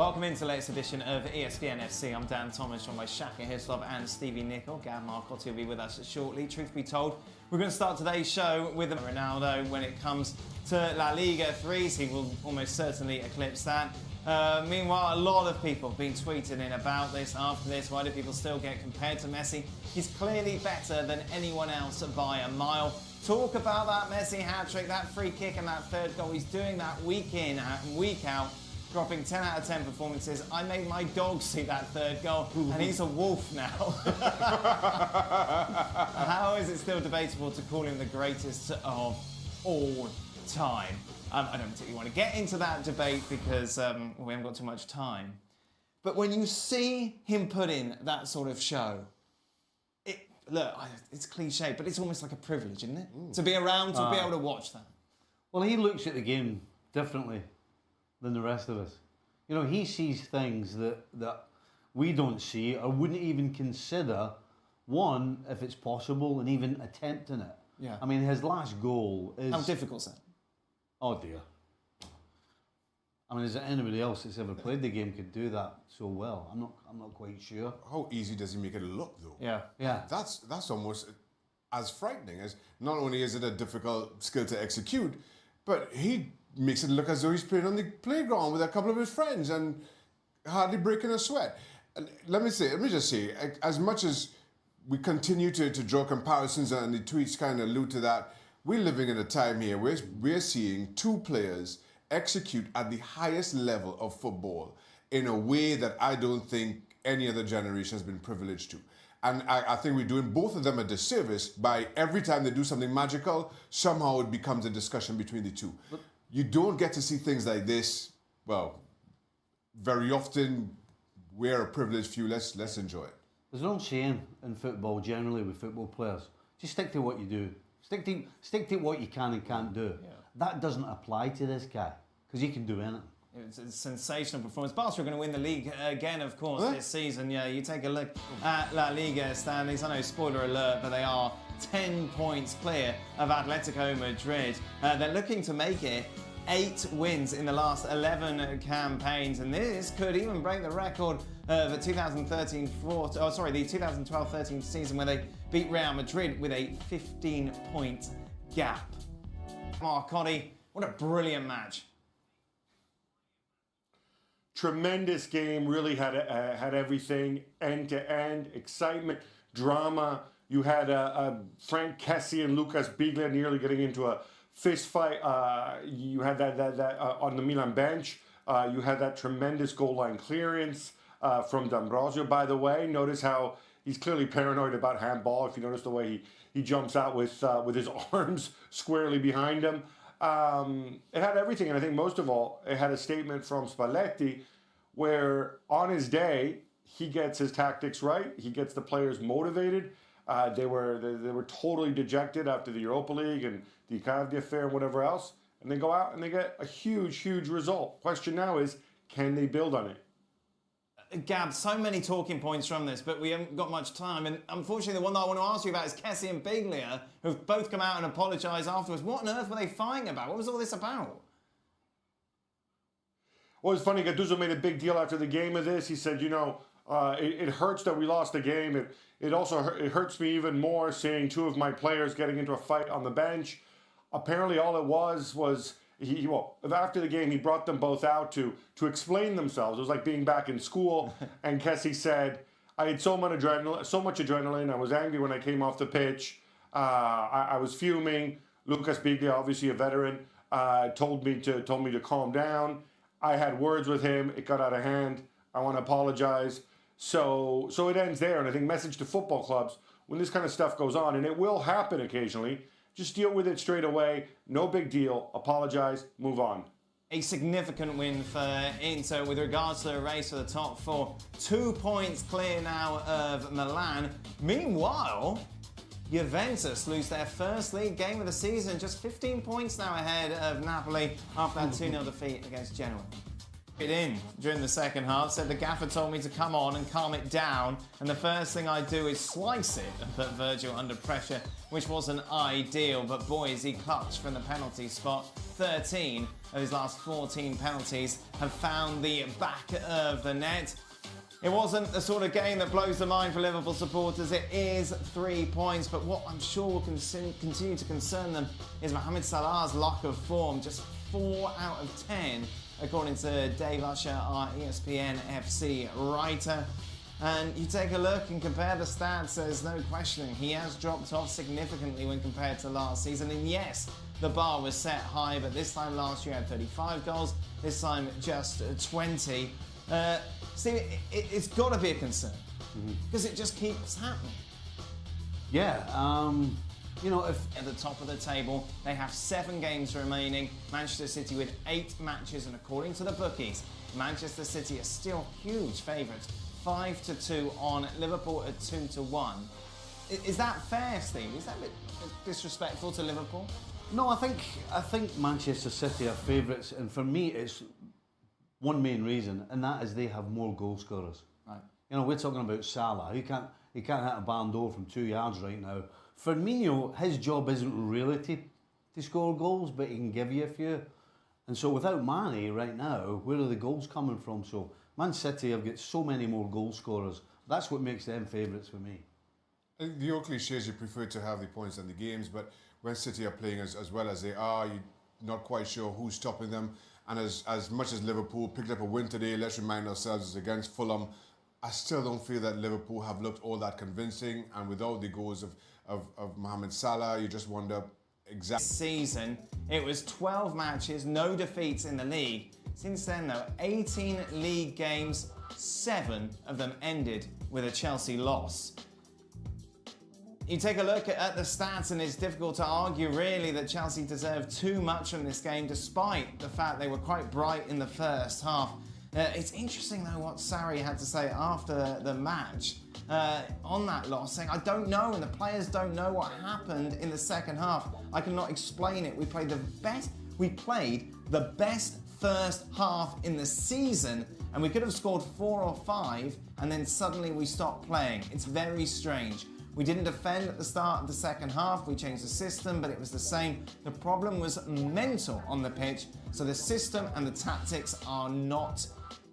Welcome into the latest edition of ESPN FC. I'm Dan Thomas, joined by Shaka Hislop and Stevie Nicol. Gab Marcotti will be with us shortly. Truth be told, we're going to start today's show with Ronaldo. When it comes to La Liga threes, he will almost certainly eclipse that. Meanwhile, a lot of people have been tweeting in about this after this. Why do people still get compared to Messi? He's clearly better than anyone else by a mile. Talk about that Messi hat-trick, that free kick and that third goal. He's doing that week in and week out, dropping 10 out of 10 performances. I made my dog see that third goal, and he's a wolf now. How is it still debatable to call him the greatest of all time? I don't particularly want to get into that debate because we haven't got too much time. But when you see him put in that sort of show, look, it's cliche, but it's almost like a privilege, isn't it? To be around, to be able to watch that. Well, he looks at the game differently than the rest of us. You know, he sees things that we don't see or wouldn't even consider, one, if it's possible, and even attempting it. Yeah. I mean, his last goal is... How difficult is that? Oh, dear. I mean, is there anybody else that's ever played the game could do that so well? I'm not quite sure. How easy does he make it look, though? Yeah. Yeah. That's almost as frightening as not only is it a difficult skill to execute, but he makes it look as though he's playing on the playground with a couple of his friends and hardly breaking a sweat. And let me just say, as much as we continue to draw comparisons and the tweets kind of allude to that, we're living in a time here where we're seeing two players execute at the highest level of football in a way that I don't think any other generation has been privileged to. And I think we're doing both of them a disservice by every time they do something magical, somehow it becomes a discussion between the two. You don't get to see things like this, well, very often. We're a privileged few, let's enjoy it. There's an old saying in football, generally with football players, just stick to what you do. Stick to what you can and can't do. Yeah. That doesn't apply to this guy, because he can do anything. It's a sensational performance. Barca are going to win the league again, of course, this season. Yeah, you take a look at La Liga standings. I know, spoiler alert, but they are 10 points clear of Atletico Madrid. They're looking to make it 8 wins in the last 11 campaigns, and this could even break the record of the 2012-13 season where they beat Real Madrid with a 15-point gap. Marcotti, what a brilliant match. Tremendous game, really had everything, end-to-end, excitement, drama. You had Frank Kessie and Lucas Biglia nearly getting into a fist fight. You had that on the Milan bench. You had that tremendous goal line clearance from D'Ambrosio, by the way. Notice how he's clearly paranoid about handball. If you notice the way he jumps out with his arms squarely behind him. It had everything, and I think most of all, it had a statement from Spalletti where on his day, he gets his tactics right. He gets the players motivated. They were totally dejected after the Europa League and the Icardi affair and whatever else. And they go out and they get a huge, huge result. Question now is, can they build on it? Gab, so many talking points from this, but we haven't got much time. And unfortunately, the one that I want to ask you about is Kessie and Biglia, who've both come out and apologised afterwards. What on earth were they fighting about? What was all this about? Well, it's funny, Gattuso made a big deal after the game of this. He said, it hurts that we lost the game. It hurts me even more seeing two of my players getting into a fight on the bench. Apparently all it was after the game, he brought them both out to explain themselves. It was like being back in school. And Kessie said, I had so much adrenaline. I was angry when I came off the pitch. I was fuming. Lucas Biglia, obviously a veteran, told me to calm down. I had words with him. It got out of hand. I want to apologize. So it ends there. And I think message to football clubs, when this kind of stuff goes on, and it will happen occasionally, just deal with it straight away. No big deal. Apologize. Move on. A significant win for Inter with regards to the race for the top 4. 2 points clear now of Milan. Meanwhile, Juventus lose their first league game of the season. Just 15 points now ahead of Napoli after that 2-0 defeat against Genoa. it in during the second half, said the gaffer told me to come on and calm it down, and the first thing I do is slice it and put Virgil under pressure, which wasn't ideal, but boy is he clutched from the penalty spot. 13 of his last 14 penalties have found the back of the net. It wasn't the sort of game that blows the mind for Liverpool supporters. It is 3 points, but what I'm sure will continue to concern them is Mohamed Salah's lack of form. Just 4 out of 10, according to Dave Usher, our ESPN FC writer. And you take a look and compare the stats, there's no questioning. He has dropped off significantly when compared to last season. And yes, the bar was set high, but this time last year he had 35 goals, this time just 20. Steve, it's got to be a concern because it just keeps happening. Yeah, you know, if at the top of the table, they have 7 games remaining. Manchester City with 8 matches, and according to the bookies, Manchester City are still huge favourites, 5-2 on Liverpool at 2-1. Is that fair, Steve? Is that a bit disrespectful to Liverpool? No, I think Manchester City are favourites, and for me, it's one main reason, and that is they have more goal scorers. Right. You know, we're talking about Salah. He can't hit a barn door from 2 yards right now. Firmino, his job isn't really to score goals, but he can give you a few. And so without Mane right now, where are the goals coming from? So Man City have got so many more goal scorers. That's what makes them favourites for me. I think the old cliche is you prefer to have the points than the games, but when City are playing as well as they are, you're not quite sure who's stopping them. And as much as Liverpool picked up a win today, let's remind ourselves it's against Fulham, I still don't feel that Liverpool have looked all that convincing. And without the goals of Mohamed Salah, you just wonder exactly. This season, it was 12 matches, no defeats in the league. Since then, though, 18 league games, 7 of them ended with a Chelsea loss. You take a look at the stats and it's difficult to argue really that Chelsea deserved too much from this game despite the fact they were quite bright in the first half. It's interesting though what Sarri had to say after the match on that loss, saying, I don't know and the players don't know what happened in the second half. I cannot explain it. We played the best first half in the season and we could have scored 4 or 5 and then suddenly we stopped playing. It's very strange. We didn't defend at the start of the second half. We changed the system, but it was the same. The problem was mental on the pitch. So the system and the tactics are not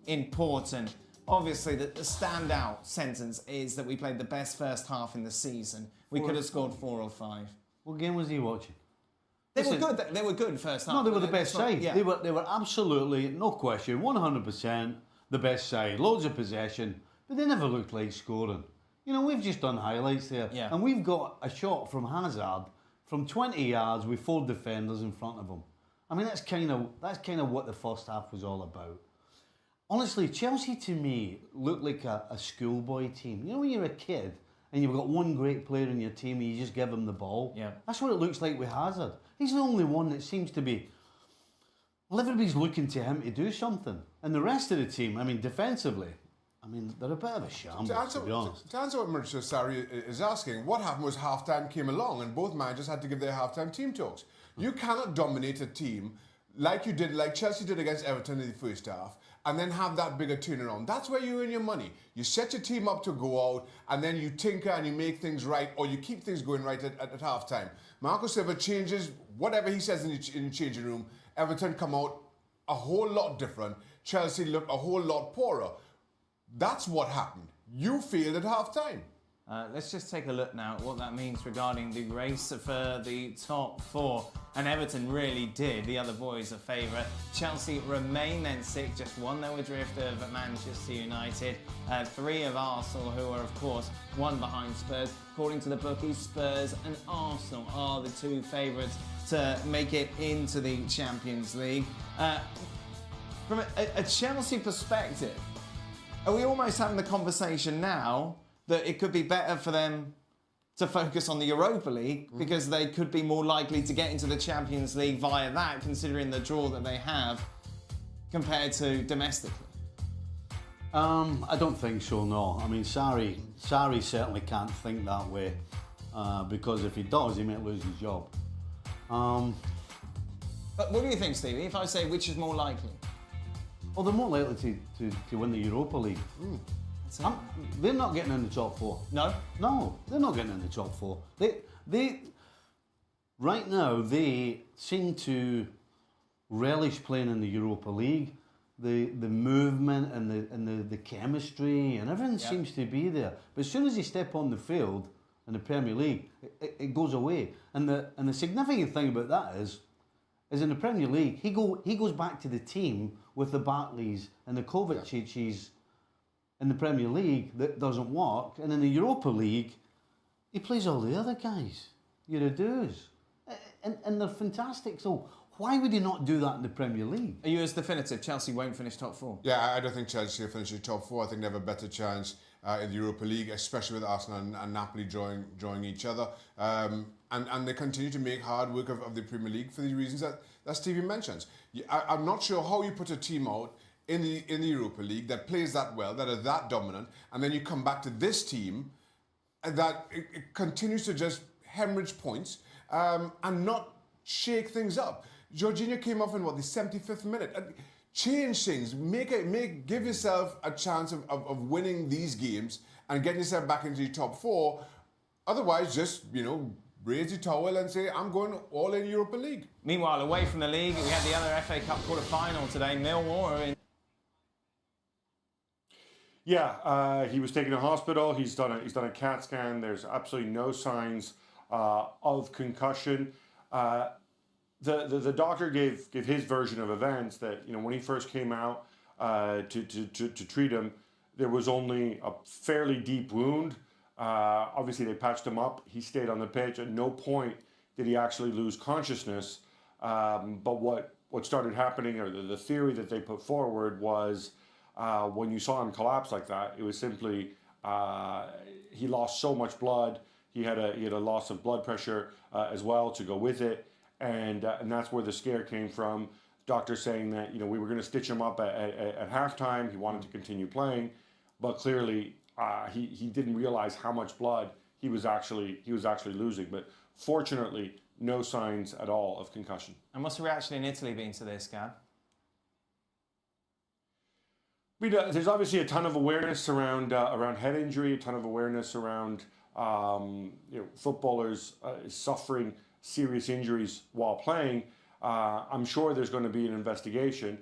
important. Obviously, the standout sentence is that we played the best first half in the season. We could have scored 4 or 5. What game was he watching? They were good. They were good first half. No, they were the best side. Yeah. They were absolutely, no question, 100% the best side. Loads of possession, but they never looked like scoring. You know, we've just done highlights there, yeah. And we've got a shot from Hazard from 20 yards with 4 defenders in front of him. I mean, that's kind of what the first half was all about. Honestly, Chelsea to me looked like a schoolboy team. You know, when you're a kid and you've got one great player in your team and you just give him the ball. Yeah. That's what it looks like with Hazard. He's the only one that seems to be. Well, everybody's looking to him to do something, and the rest of the team, I mean, defensively. I mean, they're a bit of a shambles, to be honest. To answer what Mauricio Sarri is asking, what happened was halftime came along and both managers had to give their halftime team talks. You cannot dominate a team like Chelsea did against Everton in the first half, and then have that bigger turnaround. That's where you earn your money. You set your team up to go out, and then you tinker and you make things right, or you keep things going right at halftime. Marco Silva changes whatever he says in the changing room. Everton come out a whole lot different. Chelsea look a whole lot poorer. That's what happened. You failed at half-time. Let's just take a look now at what that means regarding the race for the top 4. And Everton really did. The other boys are favourite. Chelsea remain then 6, just 1 though adrift of Manchester United. 3 of Arsenal, who are of course 1 behind Spurs. According to the bookies, Spurs and Arsenal are the 2 favourites to make it into the Champions League. From a Chelsea perspective, are we almost having the conversation now that it could be better for them to focus on the Europa League because they could be more likely to get into the Champions League via that, considering the draw that they have compared to domestically? I don't think so, no. I mean, Sarri certainly can't think that way because if he does, he might lose his job. But what do you think, Stevie, if I say which is more likely? Oh, they're more likely to win the Europa League. They're not getting in the top four. No? No, they're not getting in the top four. They right now they seem to relish playing in the Europa League. The movement and the chemistry and everything seems to be there. But as soon as you step on the field in the Premier League, it goes away. And the significant thing about that is in the Premier League, he goes back to the team with the Bartleys and the Kovacic's in the Premier League that doesn't work. And in the Europa League, he plays all the other guys. You does. And they're fantastic. So why would he not do that in the Premier League? Are you as definitive? Chelsea won't finish top four? Yeah, I don't think Chelsea will finish in top four. I think they have a better chance in the Europa League, especially with Arsenal and Napoli drawing each other. And they continue to make hard work of the Premier League for the reasons that Stevie mentions. I'm not sure how you put a team out in the Europa League that plays that well, that are that dominant, and then you come back to this team that it continues to just hemorrhage points and not shake things up. Jorginho came off in the 75th minute. Change things. Give yourself a chance of winning these games and getting yourself back into the top four. Otherwise, just raise your towel and say, I'm going all in Europa League. Meanwhile, away from the league, we had the other FA Cup quarter-final today. Millwall are in. Yeah, he was taken to hospital. He's done a CAT scan. There's absolutely no signs of concussion. The doctor gave his version of events that when he first came out to treat him, there was only a fairly deep wound. Obviously, they patched him up. He stayed on the pitch. At no point did he actually lose consciousness. But what started happening, or the theory that they put forward, was when you saw him collapse like that, it was simply he lost so much blood. He had a loss of blood pressure as well to go with it. And that's where the scare came from. Doctor saying that we were going to stitch him up at halftime. He wanted to continue playing, but clearly he didn't realize how much blood he was actually losing. But fortunately, no signs at all of concussion. And what's the reaction in Italy been to this, Gab? There's obviously a ton of awareness around head injury, a ton of awareness around footballers suffering serious injuries while playing. I'm sure there's going to be an investigation.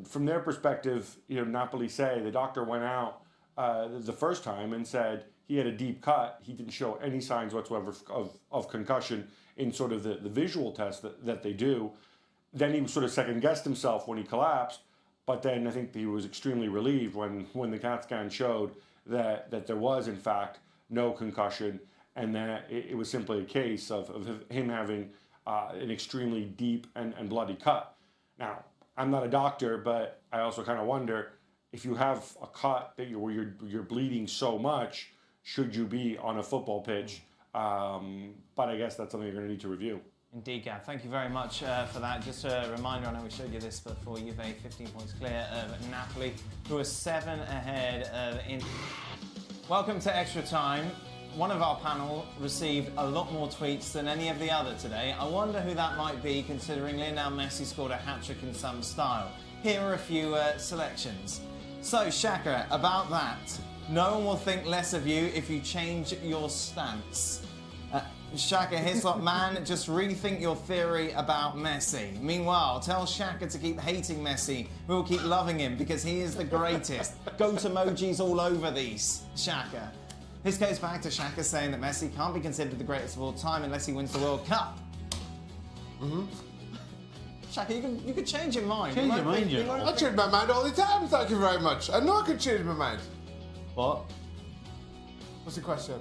From their perspective, Napoli say the doctor went out the first time and said he had a deep cut. He didn't show any signs whatsoever of concussion in sort of the visual test that they do. Then he sort of second-guessed himself when he collapsed, but then I think he was extremely relieved when the CAT scan showed that there was, in fact, no concussion, and that it was simply a case of him having an extremely deep and bloody cut. Now, I'm not a doctor, but I also kind of wonder, if you have a cut where you're bleeding so much, should you be on a football pitch? But I guess that's something you're going to need to review. Indeed, Gav. Thank you very much for that. Just a reminder, I know we showed you this before, Juve 15 points clear of Napoli, who are 7 ahead of Inter. Welcome to Extra Time. One of our panel received a lot more tweets than any of the other today. I wonder who that might be, considering Lionel Messi scored a hat-trick in some style. Here are a few selections. So, Shaka, about that. No one will think less of you if you change your stance. Shaka Hislop, man, just rethink your theory about Messi. Meanwhile, tell Shaka to keep hating Messi. We will keep loving him because he is the greatest. Goat emojis all over these, Shaka. This goes back to Shaka saying that Messi can't be considered the greatest of all time unless he wins the World Cup. Shaka, you can change your mind. Change your mind, yeah. I change my mind all the time, thank you very much. I know I can change my mind. What? What's the question?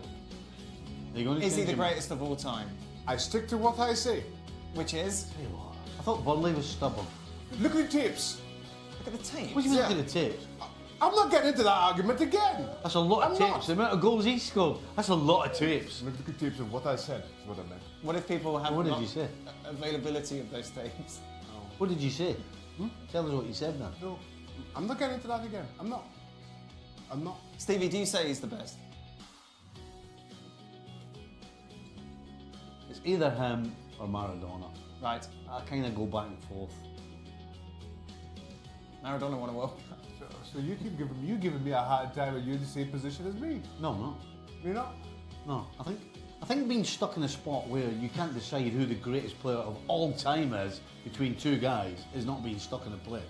Are you going to Is he change the your mind? greatest of all time? I stick to what I say. Which is? Tell you what, I thought Burnley was stubborn. Look at the tapes. Look at the tape. What do you mean Yeah. look at the tapes? I'm not getting into that argument again. That's a lot of I'm tapes. not. The amount of goals he scored, that's a lot of tapes. Look at the tapes of what I said, is what I meant. What if people have What did not you say? availability of those tapes? What did you say? Tell us what you said then. No, I'm not getting into that again. I'm not. Stevie, do you say he's the best? It's either him or Maradona. Right. I kind of go back and forth. Maradona won a World Cup. So you keep giving me a hard time, and you're in the same position as me. No, I'm not. You know? No, I think being stuck in a spot where you can't decide who the greatest player of all time is between two guys is not being stuck in a place.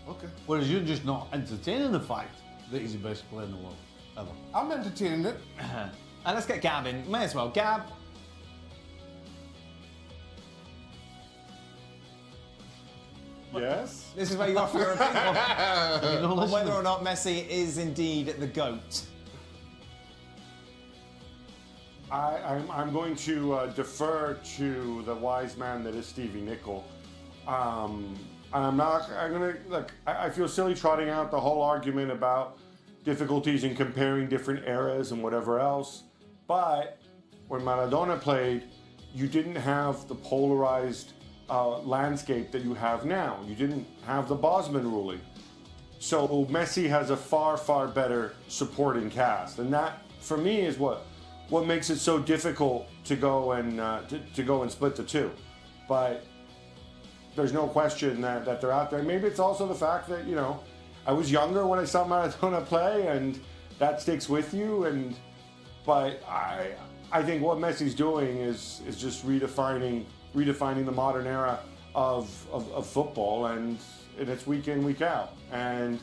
Okay. Whereas you're just not entertaining the fact that he's the best player in the world ever. I'm entertaining it. Let's get Gab in. May as well. Gab. Yes? This is where you offer your opinion on Listen, whether or not Messi is indeed the GOAT. I'm going to defer to the wise man that is Stevie Nicol. I feel silly trotting out the whole argument about difficulties in comparing different eras and whatever else. But when Maradona played, you didn't have the polarized landscape that you have now. You didn't have the Bosman ruling. So Messi has a far, far better supporting cast. And that, for me, is what makes it so difficult to go and split the two. But there's no question that they're out there. Maybe it's also the fact that, you know, I was younger when I saw Maradona play, and that sticks with you. But I think what Messi's doing is just redefining the modern era of football, and it's week in, week out. And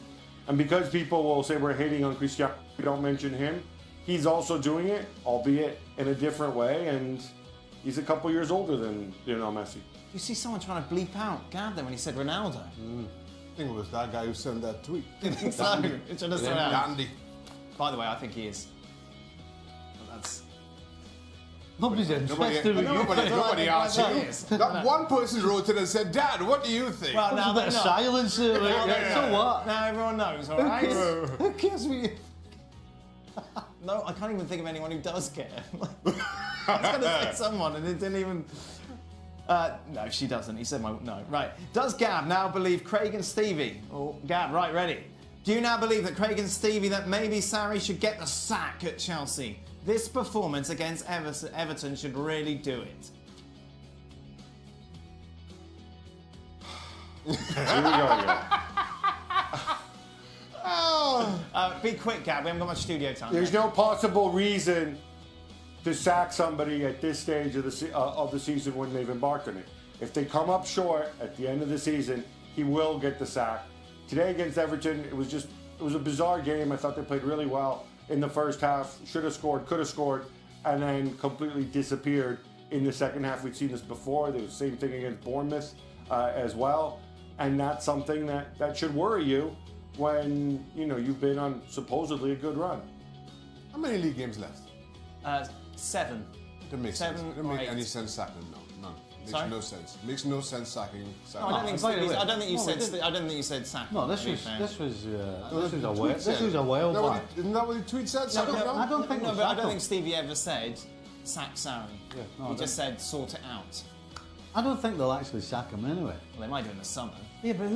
because people will say we're hating on Cristiano, we don't mention him. He's also doing it, albeit in a different way, and he's a couple years older than Messi. You see someone trying to bleep out Gab there when he said Ronaldo. I think it was that guy who sent that tweet. Dandy. By the way, I think he is. That's. Nobody's interested in you. Nobody asked you. Not one person wrote it and said, "Dad, what do you think?" Well, now There's a bit of silence. So what? Now everyone knows, all right? Who cares what you... No, I can't even think of anyone who does care. I was going to say someone, and it didn't even. No, she doesn't. He said no. Right. Does Gab now believe Craig and Stevie? Oh, Gab, right, ready. Do you now believe that Craig and Stevie, that maybe Sarri should get the sack at Chelsea? This performance against Everton should really do it. Here we go again. Be quick, Gab. We haven't got much studio time. There's no possible reason to sack somebody at this stage of the season when they've embarked on it. If they come up short at the end of the season, he will get the sack. Today against Everton, it was a bizarre game. I thought they played really well in the first half. Should have scored, could have scored, and then completely disappeared in the second half. We've seen this before. There was the same thing against Bournemouth as well. And that's something that should worry you when you've been on supposedly a good run. How many league games left? 7. Doesn't make Seven sense. Doesn't or make eight. any sense sacking him. No, none. Makes Sorry? no sense. Makes no sense sacking. No, I don't think. by the way- I don't think you No, said. we didn't. I don't think you said sack. No, this to be was fair. a while back. Isn't that what the tweet said? Sack him down? I don't think No, we'll but I sack don't him. think Stevie ever said sack Sarri. Yeah, no, He I just said sort it out. I don't think they'll actually sack him anyway. Well, they might do in the summer. Yeah, but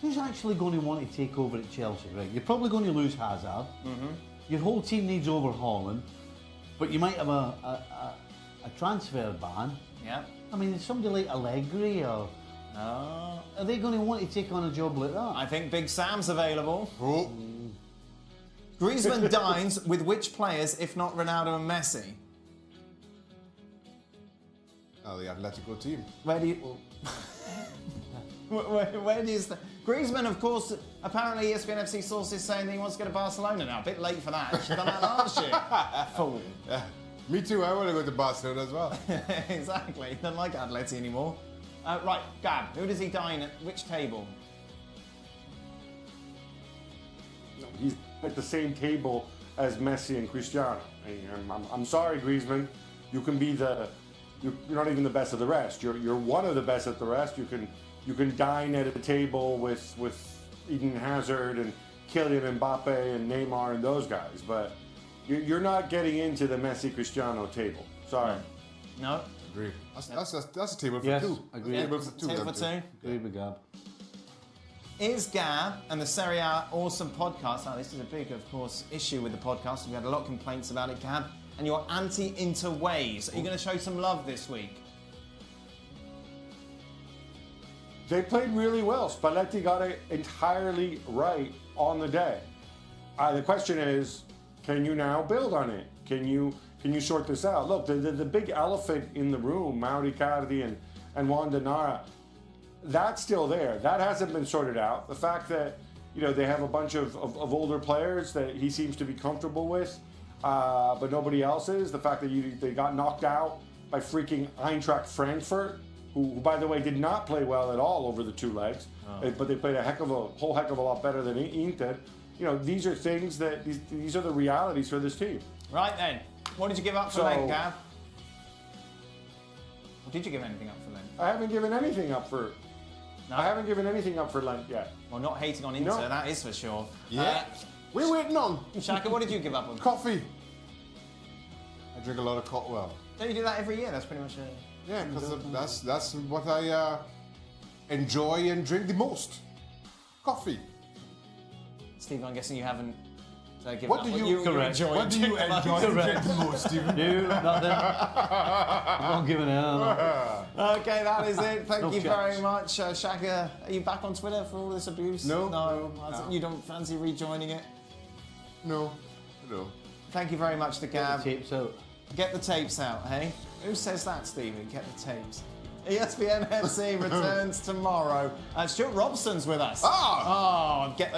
who's actually going to want to take over at Chelsea, right? You're probably going to lose Hazard. Your whole team needs overhauling, but you might have a transfer ban. Yeah. I mean, somebody like Allegri or... No. Are they going to want to take on a job like that? I think Big Sam's available. Oh, Griezmann dines with which players, if not Ronaldo and Messi? the Atletico team. Where do you? Where do you? Griezmann, of course. Apparently, ESPN FC sources saying that he wants to go to Barcelona now. A bit late for that. Should have done that last year. Fool. Me too. I want to go to Barcelona as well. Exactly. Doesn't like Atleti anymore. Right, Gab. Who does he dine at? Which table? He's at the same table as Messi and Cristiano. I'm sorry, Griezmann. You can be you're not even the best of the rest. You're one of the best at the rest. You can dine at a table with Eden Hazard and Kylian Mbappe and Neymar and those guys, but you're not getting into the Messi Cristiano table. Sorry. No. Agree. That's a table for Yes, two. agree. Table for two. Table them for two. Agree with Gab. Is Gab and the Serie A Awesome podcast? Now, this is a big, of course, issue with the podcast. We've had a lot of complaints about it, Gab. And you're anti-interways. Are you going to show some love this week? They played really well. Spalletti got it entirely right on the day. The question is, can you now build on it? Can you sort this out? Look, the big elephant in the room, Mauro Icardi and Wanda Nara, that's still there. That hasn't been sorted out. The fact that they have a bunch of older players that he seems to be comfortable with, but nobody else is. The fact that they got knocked out by freaking Eintracht Frankfurt, who by the way did not play well at all over the 2 legs, but they played a whole heck of a lot better than Inter. These are things that these are the realities for this team. Right then, what did you give up for Lent, Gav? Or did you give anything up for Lent? I haven't given anything up for. No? I haven't given anything up for Lent yet. Well, not hating on Inter, that is for sure. Yeah. We're waiting on. Shaka, what did you give up on? Coffee. I drink a lot of coffee. Well, Don't you do that every year? That's pretty much it. yeah, because that's what I enjoy and drink the most. Coffee. Steve, I'm guessing you haven't given What up do what you enjoy. What do you enjoy and drink the most, Stephen? No, nothing. I'm not giving it. Okay, that is it. Thank No you chance. very much. Shaka, are you back on Twitter for all this abuse? No. No. You don't fancy rejoining it? No. No. Thank you very much to Gav. Tapes out. Get the tapes out, hey? Who says that, Stevie? Get the tapes. ESPN FC returns tomorrow. Stuart Robson's with us. Ah! Oh, get those.